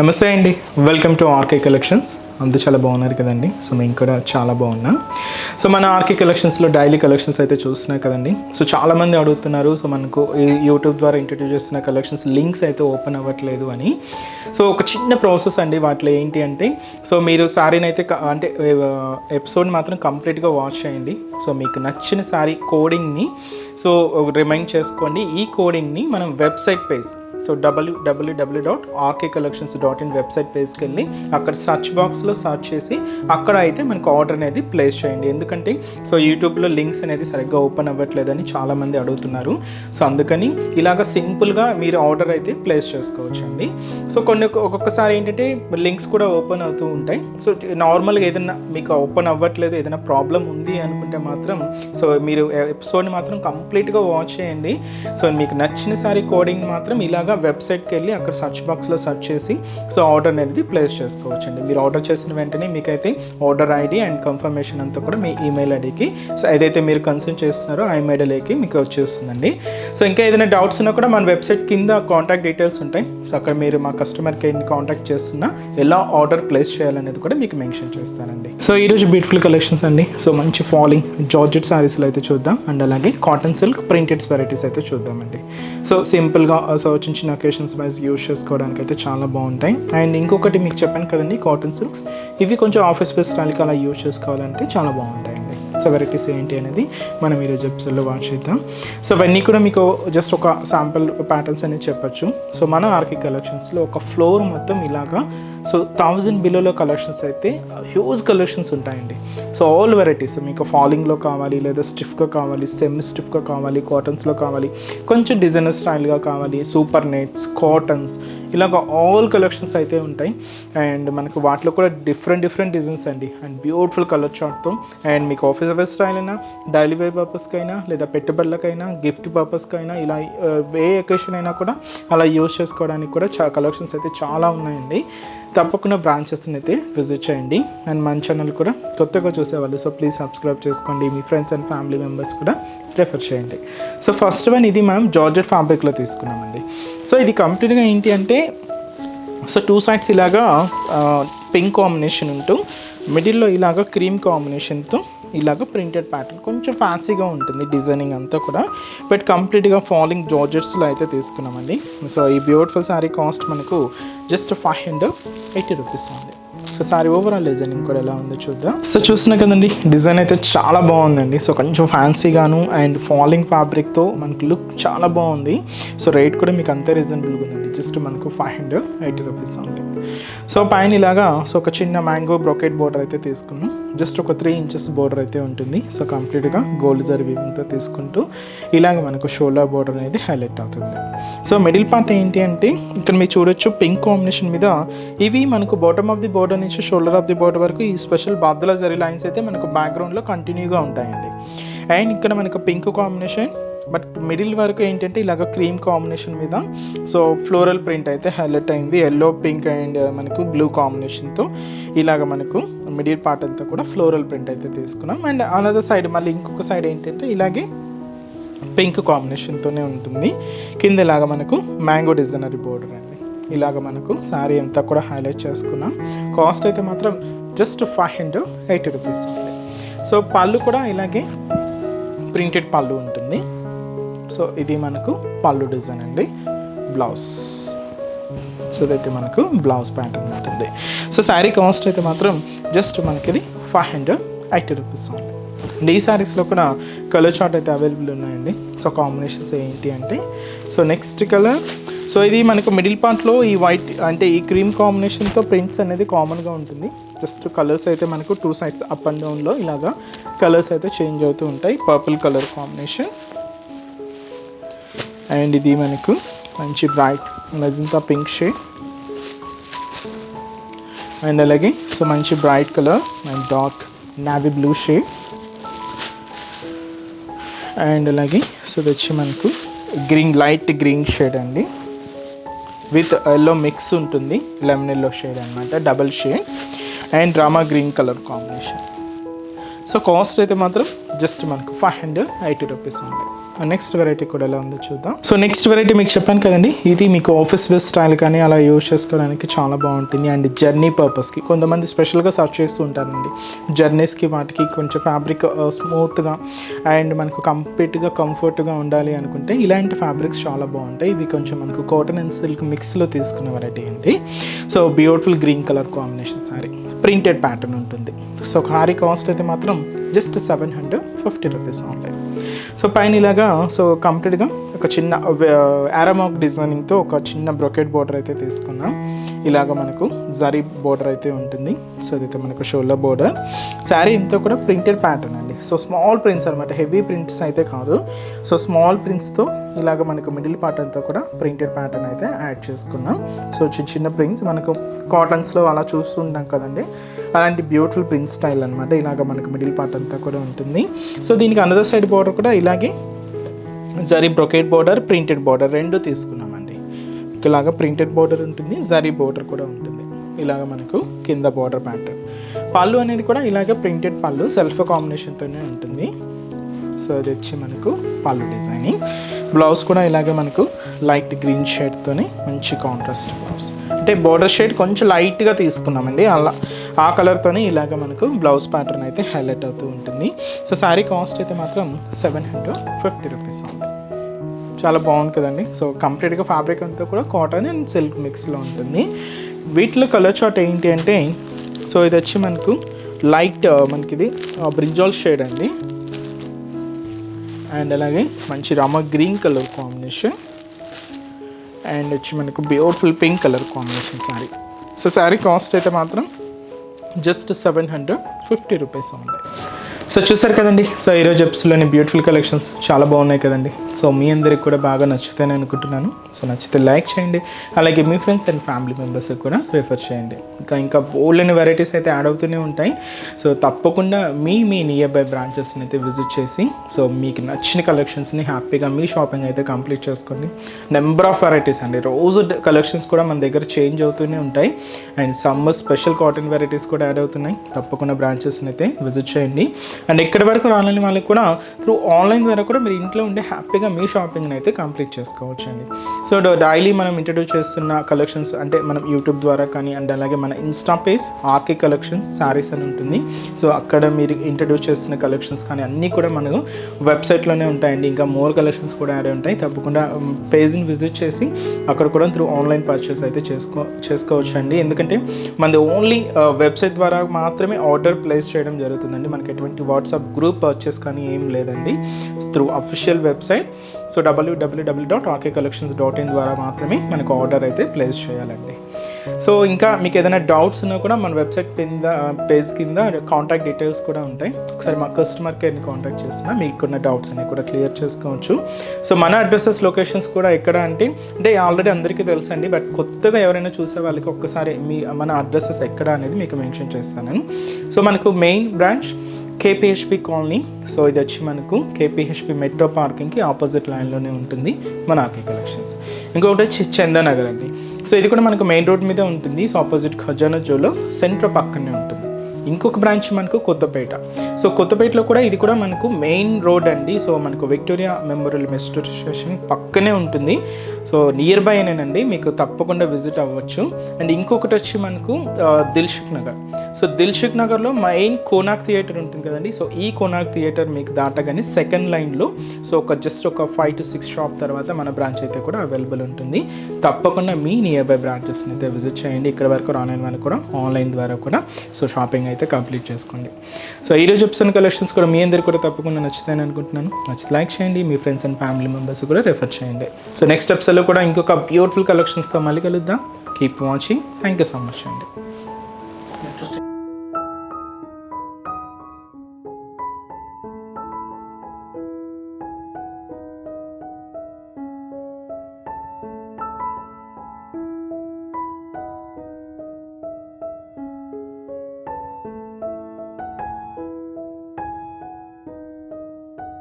నమస్తే అండి, welcome to RK collections. అంతా చాలా బాగున్నారు కదండి. సో మేము కూడా చాలా బాగున్నా. సో మన ఆర్కే కలెక్షన్స్లో డైలీ కలెక్షన్స్ అయితే చూస్తున్నాయి కదండి. సో చాలామంది అడుగుతున్నారు, సో మనకు ఈ యూట్యూబ్ ద్వారా ఇంట్రడ్యూస్ చేస్తున్న కలెక్షన్స్ లింక్స్ అయితే ఓపెన్ అవ్వట్లేదు అని. సో ఒక చిన్న ప్రాసెస్ అండి వాటిలో ఏంటి అంటే, సో మీరు శారీని అయితే అంటే ఎపిసోడ్ మాత్రం కంప్లీట్గా వాచ్ చేయండి. సో మీకు నచ్చిన శారీ కోడింగ్ని సో రిమైండ్ చేసుకోండి. ఈ కోడింగ్ని మనం website page, so www.rkcollections.in website పేజ్కి వెళ్ళి అక్కడ సర్చ్ బాక్స్లో సర్చ్ చేసి అక్కడ అయితే మనకు ఆర్డర్ అనేది ప్లేస్ చేయండి. ఎందుకంటే సో యూట్యూబ్లో లింక్స్ అనేది సరిగ్గా ఓపెన్ అవ్వట్లేదని చాలామంది అడుగుతున్నారు. సో అందుకని ఇలాగ సింపుల్గా మీరు ఆర్డర్ అయితే ప్లేస్ చేసుకోవచ్చండి. సో ఒక్కొక్కసారి ఏంటంటే లింక్స్ కూడా ఓపెన్ అవుతూ ఉంటాయి. సో నార్మల్గా ఏదైనా మీకు ఓపెన్ అవ్వట్లేదు, ఏదైనా ప్రాబ్లం ఉంది అనుకుంటే మాత్రం సో మీరు ఎపిసోడ్ని మాత్రం కంప్లీట్గా వాచ్ చేయండి. సో మీకు నచ్చిన సారీ కోడింగ్ మాత్రం ఇలాగా వెబ్సైట్కి వెళ్ళి అక్కడ సర్చ్ బాక్స్లో సర్చ్ చేసి సో ఆర్డర్ అనేది ప్లేస్ చేసుకోవచ్చండి. మీరు ఆర్డర్ చేసిన వెంటనే మీకైతే ఆర్డర్ ఐడి అండ్ కన్ఫర్మేషన్ అంతా కూడా మీ ఈమెయిల్ ఐడికి, సో ఏదైతే మీరు కన్సల్ట్ చేస్తున్నారో ఆ ఈమెయిల్ ఐడికి మీకు వచ్చేస్తుందండి. సో ఇంకా ఏదైనా డౌట్స్ ఉన్నా కూడా మన వెబ్సైట్ కింద కాంటాక్ట్ డీటెయిల్స్ ఉంటాయి. సో అక్కడ మీరు మా కస్టమర్ కేర్ని కాంటాక్ట్ చేస్తున్నా ఎలా ఆర్డర్ ప్లేస్ చేయాలనేది కూడా మీకు మెన్షన్ చేస్తానండి. సో ఈరోజు బ్యూటిఫుల్ కలెక్షన్స్ అండి. సో మంచి ఫాలింగ్ జార్జెట్ శారీస్లో అయితే చూద్దాం, అండ్ అలాగే కాటన్ సిల్క్ ప్రింటెడ్స్ వెరైటీస్ అయితే చూద్దామండి. సో సింపుల్గా సో చిన్న ఒకేషన్స్ వైజ్ యూజ్ చేసుకోవడానికి అయితే చాలా బాగుంటాయి. అండ్ ఇంకొకటి మీకు చెప్పాను కదండి, కాటన్ సిల్క్స్ ఇవి కొంచెం ఆఫీస్ వేర్ స్టైల్కి అలా యూజ్ చేసుకోవాలంటే చాలా బాగుంటాయండి. సో వెరైటీస్ ఏంటి అనేది మనం ఈరోజు ఎపిసోడ్లో వాచ్ చేద్దాం. సో అవన్నీ కూడా మీకు జస్ట్ ఒక శాంపుల్ ప్యాటర్న్స్ అనేది చెప్పచ్చు. సో మన ఆర్కే కలెక్షన్స్లో ఒక ఫ్లోర్ మొత్తం ఇలాగా సో 1000 బిలోలో కలెక్షన్స్ అయితే హ్యూజ్ కలెక్షన్స్ ఉంటాయండి. సో ఆల్ వెరైటీస్ మీకు ఫాలింగ్లో కావాలి, లేదా స్టిఫ్గా కావాలి, సెమీ స్టిఫ్గా కావాలి, కాటన్స్లో కావాలి, కొంచెం డిజైనర్ స్టైల్గా కావాలి, సూపర్ నెట్స్, కాటన్స్, ఇలాగ ఆల్ కలెక్షన్స్ అయితే ఉంటాయి. అండ్ మనకు వాటిలో కూడా డిఫరెంట్ డిజైన్స్ అండి, అండ్ బ్యూటిఫుల్ కలర్ చార్ట్తో. అండ్ మీకు ఆఫీస్ వేర్ స్టైల్ అయినా, డైలీ వేర్ పర్పస్కైనా, లేదా పెట్టుబడులకైనా, గిఫ్ట్ పర్పస్కైనా, ఇలా ఏ ఒకేషన్ అయినా కూడా అలా యూజ్ చేసుకోవడానికి కూడా కలెక్షన్స్ అయితే చాలా ఉన్నాయండి. తప్పకుండా బ్రాంచెస్ని అయితే విజిట్ చేయండి. అండ్ మన ఛానల్ కూడా కొత్తగా చూసేవాళ్ళు సో ప్లీజ్ సబ్స్క్రైబ్ చేసుకోండి. మీ ఫ్రెండ్స్ అండ్ ఫ్యామిలీ మెంబర్స్ కూడా రెఫర్ చేయండి. సో ఫస్ట్ వన్ ఇది మనం జార్జెట్ ఫ్యాబ్రిక్లో తీసుకున్నామండి. సో ఇది కంప్లీట్గా ఏంటి అంటే సో 2 సైడ్స్ ఇలాగా పింక్ కాంబినేషన్ ఉంటూ మిడిల్లో ఇలాగ క్రీమ్ కాంబినేషన్తో ఇలాగ ప్రింటెడ్ ప్యాటర్న్, కొంచెం ఫ్యాన్సీగా ఉంటుంది డిజైనింగ్ అంతా కూడా, బట్ కంప్లీట్గా ఫాలింగ్ జార్జెట్స్లో అయితే తీసుకున్నామండి. సో ఈ బ్యూటిఫుల్ శారీ కాస్ట్ మనకు జస్ట్ 580 రూపీస్ ఉంది. సో సారీ ఓవరాల్ డిజైనింగ్ కూడా ఎలా ఉందో చూద్దాం. సో చూస్తున్నా కదండి, డిజైన్ అయితే చాలా బాగుందండి. సో కొంచెం ఫ్యాన్సీగాను అండ్ ఫాలింగ్ ఫ్యాబ్రిక్తో మనకు లుక్ చాలా బాగుంది. సో రేట్ కూడా మీకు అంతే రీజనబుల్గా ఉందండి, జస్ట్ మనకు 580 రూపీస్ ఉంది. సో పైన ఇలాగా సో ఒక చిన్న మ్యాంగో బ్రొకెట్ బోర్డర్ అయితే తీసుకున్నాం. జస్ట్ ఒక 3 ఇంచెస్ బోర్డర్ అయితే ఉంటుంది. సో కంప్లీట్గా గోల్డ్ జరీ వీవింగ్తో తీసుకుంటూ ఇలాగ మనకు షోల్డర్ బోర్డర్ అనేది హైలైట్ అవుతుంది. సో మిడిల్ పార్ట్ ఏంటి అంటే ఇక్కడ మీరు చూడొచ్చు పింక్ కాంబినేషన్ మీద ఇవి మనకు బాటమ్ ఆఫ్ ది బోర్డర్ నుంచి షోల్డర్ ఆఫ్ ది బోర్డర్ వరకు ఈ స్పెషల్ బాద్దుల జరీ లైన్స్ అయితే మనకు బ్యాక్గ్రౌండ్లో కంటిన్యూగా ఉంటాయండి. అండ్ ఇక్కడ మనకు పింక్ కాంబినేషన్, బట్ మిడిల్ వరకు ఏంటంటే ఇలాగ క్రీమ్ కాంబినేషన్ మీద సో ఫ్లోరల్ ప్రింట్ అయితే హైలైట్ అయింది. ఎల్లో, పింక్ అండ్ మనకు బ్లూ కాంబినేషన్తో ఇలాగ మనకు మిడిల్ పార్ట్ అంతా కూడా ఫ్లోరల్ ప్రింట్ అయితే తీసుకున్నాం. అండ్ అనదర్ సైడ్ మళ్ళీ ఇంకొక సైడ్ ఏంటంటే ఇలాగే పింక్ కాంబినేషన్తోనే ఉంటుంది. కింద ఇలాగ మనకు మ్యాంగో డిజైనరీ బోర్డర్ అండి. ఇలాగ మనకు శారీ అంతా కూడా హైలైట్ చేసుకున్నాం. కాస్ట్ అయితే మాత్రం జస్ట్ 580 రూపీస్ ఉంది. సో పళ్ళు కూడా ఇలాగే ప్రింటెడ్ పళ్ళు ఉంటుంది. సో ఇది మనకు పళ్ళు డిజైన్ అండి. బ్లౌజ్, సో ఇదైతే మనకు బ్లౌజ్ ప్యాటర్న్ ఉంటుంది. సో శారీ కాస్ట్ అయితే మాత్రం జస్ట్ మనకి ఇది 580 రూపీస్ ఉంది. అండ్ ఈ శారీస్లో కూడా కలర్ చార్ట్ అయితే అవైలబుల్ ఉన్నాయండి. సో కాంబినేషన్స్ ఏంటి అంటే సో నెక్స్ట్ కలర్, సో ఇది మనకు మిడిల్ పార్ట్లో ఈ వైట్ అంటే ఈ క్రీమ్ కాంబినేషన్తో ప్రింట్స్ అనేది కామన్గా ఉంటుంది. జస్ట్ కలర్స్ అయితే మనకు 2 సైడ్స్ అప్ అండ్ డౌన్లో ఇలాగా కలర్స్ అయితే చేంజ్ అవుతూ ఉంటాయి. పర్పుల్ కలర్ కాంబినేషన్, అండ్ ఇది మనకు మంచి bright magenta pink shade, and అలాగే సో మంచి bright colour and dark navy blue shade, and అలాగే సో ఇది వచ్చి మనకు గ్రీన్, లైట్ గ్రీన్ షేడ్ అండి విత్ ఎల్లో మిక్స్ ఉంటుంది, లెమన్ ఎల్లో షేడ్ అనమాట, double shade, and drama green colour combination. So cost అయితే మాత్రం జస్ట్ మనకు 580 రూపీస్ ఉంది. నెక్స్ట్ వెరైటీ కూడా ఎలా ఉందో చూద్దాం. సో నెక్స్ట్ వెరైటీ మీకు చెప్పాను కదండి, ఇది మీకు ఆఫీస్ వేర్ స్టైల్ కానీ అలా యూజ్ చేసుకోవడానికి చాలా బాగుంటుంది. అండ్ జర్నీ పర్పస్కి కొంతమంది స్పెషల్గా సర్చ్ చేస్తూ ఉంటారండి, జర్నీస్కి వాటికి కొంచెం ఫ్యాబ్రిక్ స్మూత్గా అండ్ మనకు కంప్లీట్గా కంఫర్ట్గా ఉండాలి అనుకుంటే ఇలాంటి ఫ్యాబ్రిక్స్ చాలా బాగుంటాయి. ఇవి కొంచెం మనకు కాటన్ అండ్ సిల్క్ మిక్స్లో తీసుకున్న వెరైటీ అండి. So beautiful green colour combination sorry, printed pattern ఉంటుంది. సో సారీ కాస్ట్ అయితే మాత్రం జస్ట్ 750 రూపీస్ ఉంటాయి. సో పైన ఇలాగా సో కంప్లీట్గా ఒక చిన్న ఆరామాక్ డిజైనింగ్తో ఒక చిన్న బ్రొకెట్ బోర్డర్ అయితే తీసుకున్నాం. ఇలాగ మనకు జరీ బోర్డర్ అయితే ఉంటుంది. సో అదైతే మనకు షోల్డర్ బోర్డర్. శారీ ఇంతా కూడా ప్రింటెడ్ ప్యాటర్న్ అండి. సో స్మాల్ ప్రింట్స్ అనమాట, హెవీ ప్రింట్స్ అయితే కాదు. సో స్మాల్ ప్రింట్స్తో ఇలాగ మనకు మిడిల్ పార్ట్ అంతా కూడా ప్రింటెడ్ ప్యాటర్న్ అయితే యాడ్ చేసుకున్నాం. సో చిన్న చిన్న ప్రింట్స్ మనకు కాటన్స్లో అలా చూస్తుంటాం కదండి, అలాంటి బ్యూటిఫుల్ ప్రింట్ స్టైల్ అనమాట. ఇలాగ మనకు మిడిల్ పార్ట్ అంతా కూడా ఉంటుంది. సో దీనికి అనదర్ సైడ్ బోర్డర్ కూడా ఇలాగే zari brocade border, printed border రెండు తీసుకున్నామండి. ఇలాగ ప్రింటెడ్ బోర్డర్ ఉంటుంది, జరీ బోర్డర్ కూడా ఉంటుంది. ఇలాగ మనకు కింద బోర్డర్ ప్యాటర్న్. పళ్ళు అనేది కూడా ఇలాగే ప్రింటెడ్ పళ్ళు సెల్ఫ్ కాంబినేషన్తోనే ఉంటుంది. సో అది వచ్చి మనకు పళ్ళు డిజైనింగ్. బ్లౌజ్ కూడా ఇలాగే మనకు లైట్ గ్రీన్ షేడ్తోనే మంచి కాంట్రాస్ట్ బ్లౌజ్, అంటే బోర్డర్ షేడ్ కొంచెం లైట్గా తీసుకున్నామండి, అలా ఆ కలర్తోనే ఇలాగ మనకు బ్లౌజ్ ప్యాటర్న్ అయితే హైలైట్ అవుతూ ఉంటుంది. సో శారీ కాస్ట్ అయితే మాత్రం 750 రూపీస్ ఉంది. చాలా బాగుంది కదండి. సో కంప్లీట్గా ఫ్యాబ్రిక్ అంతా కూడా కాటన్ అండ్ సిల్క్ మిక్స్లో ఉంటుంది. వీటిలో కలర్ చార్ట్ ఏంటి అంటే, సో ఇది వచ్చి మనకు లైట్ మనకిది బ్రింజాల్ షేడ్ అండి, అండ్ అలాగే మంచి Rama green colour combination, and వచ్చి మనకు beautiful pink colour combination sari. So sari cost అయితే మాత్రం జస్ట్ 750 రూపీస్ ఉంది. సో చూసారు కదండి. సో ఈరోజు ఎపిసోడ్లోని బ్యూటిఫుల్ కలెక్షన్స్ చాలా బాగున్నాయి కదండి. సో మీ అందరికి కూడా బాగా నచ్చుతాయని అనుకుంటున్నాను. సో నచ్చితే లైక్ చేయండి, అలాగే మీ ఫ్రెండ్స్ అండ్ ఫ్యామిలీ మెంబర్స్కి కూడా రిఫర్ చేయండి. ఇంకా బోల్డెన్ వెరైటీస్ అయితే యాడ్ అవుతూనే ఉంటాయి. సో తప్పకుండా మీ నియర్ బై బ్రాంచెస్ని అయితే విజిట్ చేసి సో మీకు నచ్చిన కలెక్షన్స్ని హ్యాపీగా మీ షాపింగ్ అయితే కంప్లీట్ చేసుకోండి. నెంబర్ ఆఫ్ వెరైటీస్ అండి, రోజు కలెక్షన్స్ కూడా మన దగ్గర చేంజ్ అవుతూనే ఉంటాయి. And summer special cotton varieties కూడా యాడ్ అవుతున్నాయి. తప్పకుండా బ్రాంచెస్ని అయితే విజిట్ చేయండి. అండ్ ఇక్కడి వరకు రాలేని వాళ్ళకి కూడా త్రూ ఆన్లైన్ ద్వారా కూడా మీరు ఇంట్లో ఉండే హ్యాపీగా మీ షాపింగ్ని అయితే కంప్లీట్ చేసుకోవచ్చు అండి. సో డైలీ మనం ఇంట్రడ్యూస్ చేస్తున్న కలెక్షన్స్ అంటే మనం యూట్యూబ్ ద్వారా కానీ అండ్ అలాగే మన insta page RK collections sarees అని ఉంటుంది. సో అక్కడ మీరు ఇంట్రడ్యూస్ చేస్తున్న కలెక్షన్స్ కానీ అన్నీ కూడా మనకు వెబ్సైట్లోనే ఉంటాయండి. ఇంకా మోర్ కలెక్షన్స్ కూడా యాడ్ ఉంటాయి. తప్పకుండా పేజ్ని విజిట్ చేసి అక్కడ కూడా త్రూ ఆన్లైన్ పర్చేస్ అయితే చేసుకోవచ్చు అండి. ఎందుకంటే మనది ఓన్లీ వెబ్సైట్ ద్వారా మాత్రమే ఆర్డర్ ప్లేస్ చేయడం జరుగుతుందండి. మనకి ఎటువంటి వాట్సాప్ గ్రూప్ పర్చేస్ కానీ ఏం లేదండి. Through official website so www.rkcollections.in ద్వారా మాత్రమే మనకు ఆర్డర్ అయితే ప్లేస్ చేయాలండి. సో ఇంకా మీకు ఏదైనా డౌట్స్ ఉన్నా కూడా మన వెబ్సైట్ పేజ్ కింద కాంటాక్ట్ డీటెయిల్స్ కూడా ఉంటాయి. ఒకసారి మా కస్టమర్ కేర్ని కాంటాక్ట్ చేస్తున్నా మీకున్న డౌట్స్ అన్ని కూడా క్లియర్ చేసుకోవచ్చు. సో మన అడ్రసెస్ లొకేషన్స్ కూడా ఎక్కడ అంటే ఆల్రెడీ అందరికీ తెలుసండి, బట్ కొత్తగా ఎవరైనా చూసే వాళ్ళకి ఒక్కసారి మన అడ్రసెస్ ఎక్కడ అనేది మీకు మెన్షన్ చేస్తాను. సో మనకు మెయిన్ బ్రాంచ్ కేపీహెచ్పి కాలనీ. సో ఇది వచ్చి మనకు కేపీహెచ్పి మెట్రో పార్కింగ్కి ఆపోజిట్ లైన్లోనే ఉంటుంది మన ఆర్కే కలెక్షన్స్. ఇంకొకటి వచ్చి చందానగర్ అండి. సో ఇది కూడా మనకు మెయిన్ రోడ్ మీద ఉంటుంది. సో ఆపోజిట్ ఖజానా జోలో సెంటర్ పక్కనే ఉంటుంది. ఇంకొక బ్రాంచ్ మనకు కొత్తపేట. సో కొత్తపేటలో కూడా ఇది కూడా మనకు మెయిన్ రోడ్ అండి. సో మనకు విక్టోరియా మెమోరియల్ మెట్రో స్టేషన్ పక్కనే ఉంటుంది. సో నియర్ బై అనేనండి, మీకు తప్పకుండా విజిట్ అవ్వచ్చు. అండ్ ఇంకొకటి వచ్చి మనకు దిల్సుఖ్ నగర్. సో దిల్సుఖ్ నగర్లో మెయిన్ కోనాక్ థియేటర్ ఉంటుంది కదండి. సో ఈ కోనాక్ థియేటర్ మీకు దాటగానే సెకండ్ లైన్లో సో జస్ట్ ఒక 5 to 6 షాప్ తర్వాత మన బ్రాంచ్ అయితే కూడా అవైలబుల్ ఉంటుంది. తప్పకుండా మీ నియర్ బై బ్రాంచెస్ని అయితే విజిట్ చేయండి. ఇక్కడ వరకు రాలేని వాళ్ళు కూడా ఆన్లైన్ ద్వారా కూడా సో షాపింగ్ అయితే కంప్లీట్ చేసుకోండి. సో ఈరోజు ఎపిసోడ్ కలెక్షన్స్ కూడా మీ అందరికీ కూడా తప్పకుండా నచ్చుతాయని అనుకుంటున్నాను. నచ్చితే లైక్ చేయండి, మీ ఫ్రెండ్స్ అండ్ ఫ్యామిలీ మెంబర్స్ కూడా రెఫర్ చేయండి. సో నెక్స్ట్ ఎపిసోడ్లో కూడా ఇంకొక బ్యూటిఫుల్ కలెక్షన్స్తో మళ్ళీ కలుద్దాం. Keep watching. Thank you so much అండి.